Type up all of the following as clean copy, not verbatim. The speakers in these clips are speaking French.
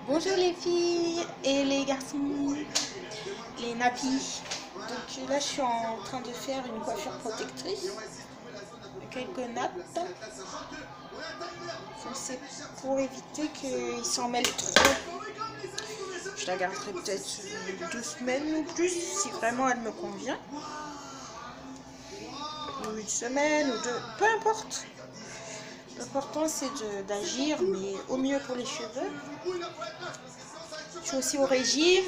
Bonjour les filles et les garçons, les nappies. Donc là je suis en train de faire une coiffure protectrice avec quelques nattes. C'est pour éviter qu'ils s'en mêlent trop. Je la garderai peut-être 2 semaines ou plus si vraiment elle me convient. Ou 1 semaine ou 2, peu importe. L'important c'est d'agir, mais au mieux pour les cheveux. Je suis aussi au régime.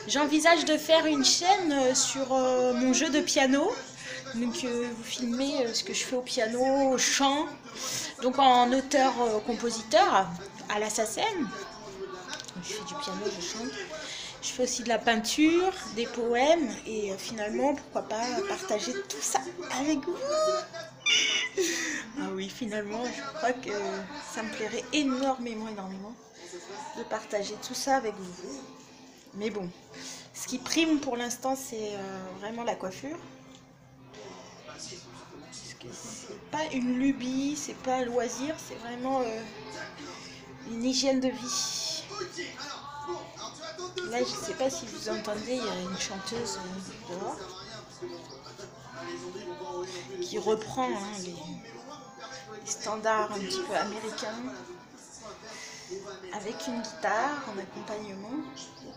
J'envisage de faire une chaîne sur mon jeu de piano. Donc vous filmez ce que je fais au piano, au chant. Donc en auteur-compositeur à la SACEM. Je fais du piano, je chante. Je fais aussi de la peinture, des poèmes. Et finalement, pourquoi pas partager tout ça avec vous. Ah oui, finalement, je crois que ça me plairait énormément de partager tout ça avec vous. Mais bon, ce qui prime pour l'instant, c'est vraiment la coiffure. C'est pas une lubie, c'est pas un loisir, c'est vraiment une hygiène de vie. Là, je sais pas si vous entendez, il y a une chanteuse dehors qui reprend les standards un petit peu américains avec une guitare en accompagnement.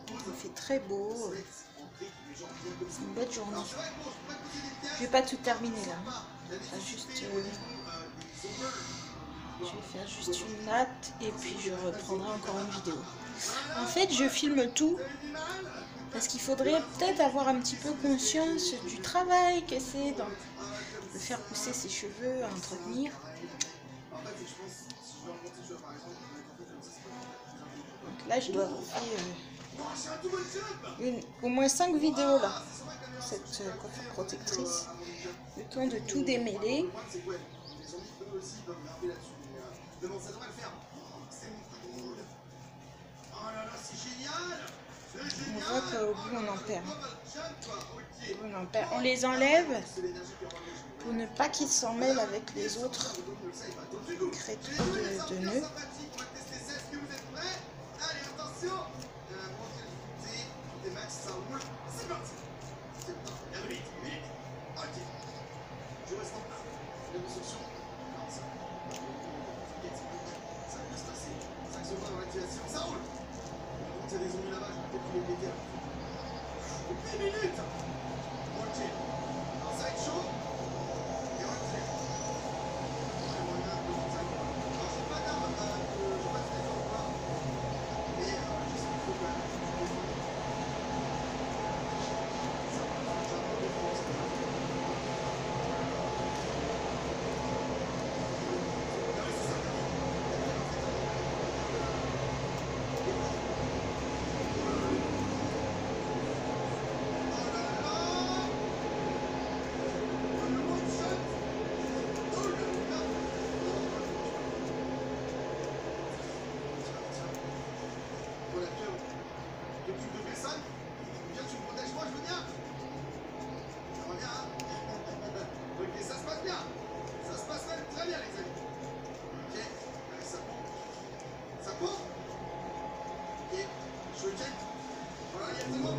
Il fait très beau. C'est une belle journée. Je vais pas tout terminer là. Je vais faire juste une natte et puis je reprendrai encore une vidéo. En fait, je filme tout parce qu'il faudrait peut-être avoir un petit peu conscience du travail que c'est de faire pousser ses cheveux, à entretenir. Donc là, je dois vous faire au moins 5 vidéos là, cette coiffure protectrice. Le temps de tout démêler. On voit qu'au bout on en perd. On les enlève pour ne pas qu'ils s'en mêlent avec les autres. On crée trop de nœuds.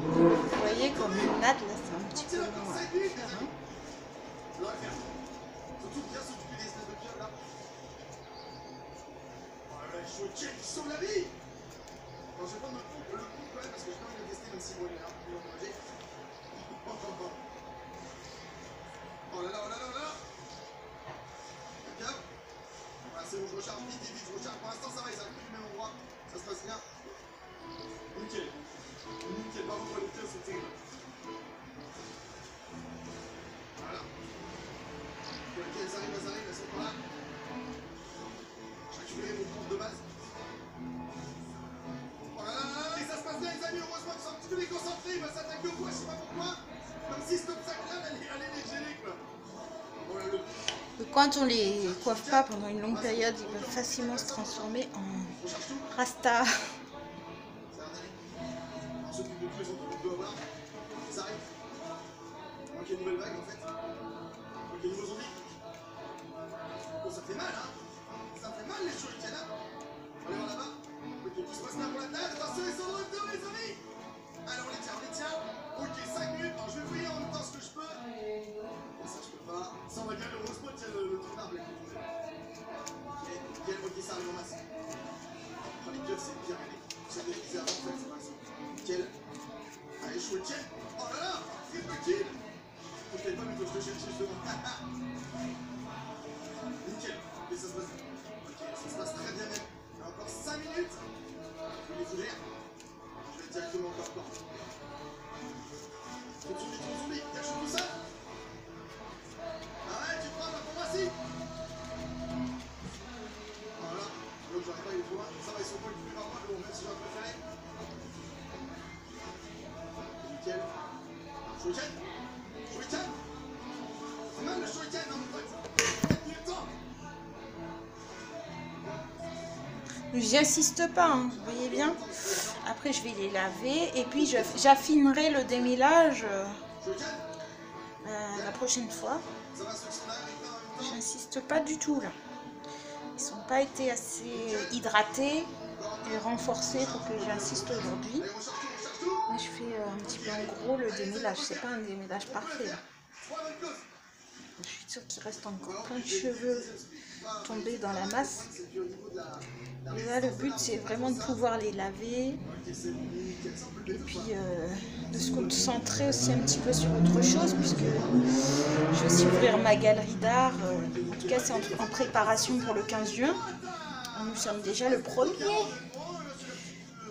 Vous voyez comme une natte là, c'est un petit peu long à faire. Oh là là, oh là là, oh là là. D'accord. Voilà, c'est bon, je recharge vite, je recharge. Pour l'instant, ça va, ça va plus du même endroit. Ça se passe bien. Nickel. Nickel, par contre, nickel, c'est terrible. Voilà. Ok, elles arrivent, elles sont par là. J'ai récupéré mon compte de base. Oh là là là là, et ça se passe bien, les amis. Heureusement qu'ils sont un petit peu déconcentrés. Il va s'attaquer au poids, je sais pas pourquoi. Comme si ce obstacle-là allait les gêner, quoi. Quand on les coiffe pas pendant une longue période, ils peuvent facilement se transformer en rasta. Ok, nouvelle vague en fait. Ok, nouveau zombie. Oh, ça fait mal, hein. Ça fait mal les choses, là. Allez, on là-bas. Ok, Ok, tout se passe bien pour la tâche. Attention, ils sont de retour, les amis. Allez, on les tient. Ok, 5 minutes. Alors, je vais fouiller en même temps ce que je peux. Et ça, je peux pas. Ça, on va dire le rose spot, il y a le tournable qui est tombé. Ok, ça arrive en masse. Oh, les keufs, c'est bien allé. C'est défisé avant, en fait, c'est pas ça. Nickel. Allez, je tiens. Oh là là, c'est petit. Faut que t'ailles pas, mais faut que je te cherche devant. Nickel. Et ça se passe bien. Ok, ça se passe très bien même. Il y a encore 5 minutes. Je vais les fougères. Je vais directement encore plan. Trop de zombies, cache tout ça. Ah ouais, tu prends, pour moi, si. Voilà. Donc j'arrive pas, il est trop loin. Ça va, ils sont pas occupés par moi, mais bon, même si j'en préféré. Nickel. Shuriken. C'est mal le shuriken, non, mon pote. Il est le temps. J'insiste pas, hein, vous voyez bien. Après, je vais les laver et puis j'affinerai le démêlage la prochaine fois. J'insiste pas du tout là. Ils n'ont pas été assez hydratés et renforcés pour que j'insiste aujourd'hui. Là, je fais un petit peu en gros le démêlage. C'est pas un démêlage parfait là. Je suis sûre qu'il reste encore plein de cheveux tombés dans la masse. Et là, le but, c'est vraiment de pouvoir les laver et puis de se concentrer aussi un petit peu sur autre chose, puisque je vais aussi ouvrir ma galerie d'art. En tout cas, c'est en préparation pour le 15 juin. Nous sommes déjà le 1er.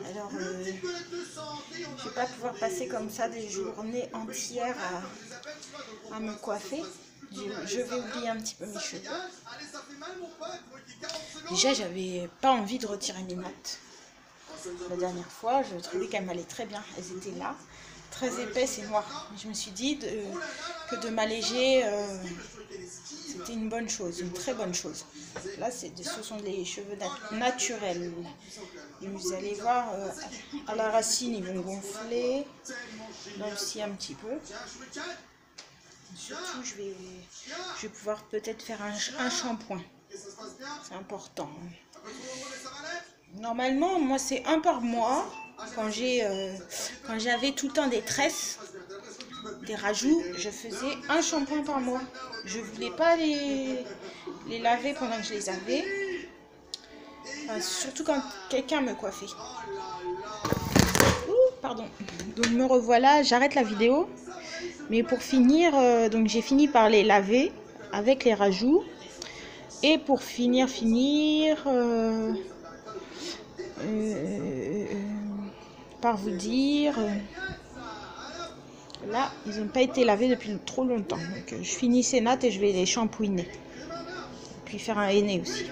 Alors, je ne vais pas pouvoir passer comme ça des journées entières à me coiffer. Je vais oublier un petit peu mes cheveux. Déjà, j'avais pas envie de retirer mes nattes. La dernière fois, je trouvais qu'elles m'allaient très bien. Elles étaient là, très épaisses et noires. Je me suis dit que de m'alléger, c'était une bonne chose, une très bonne chose. Là, ce sont des cheveux naturels. Et vous allez voir, à la racine, ils vont gonfler. Là aussi, un petit peu. Surtout, je vais pouvoir peut-être faire un shampoing. C'est important. Normalement, moi, c'est un par mois. Quand j'avais tout le temps des tresses, des rajouts, je faisais un shampoing par mois. Je ne voulais pas les laver pendant que je les avais. Enfin, surtout quand quelqu'un me coiffait. Ouh, pardon. Donc, me revoilà. J'arrête la vidéo. Mais pour finir, donc j'ai fini par les laver avec les rajouts. Et pour finir, par vous dire, là, ils n'ont pas été lavés depuis trop longtemps. Donc je finis ces nattes et je vais les shampouiner. Puis faire un henné aussi.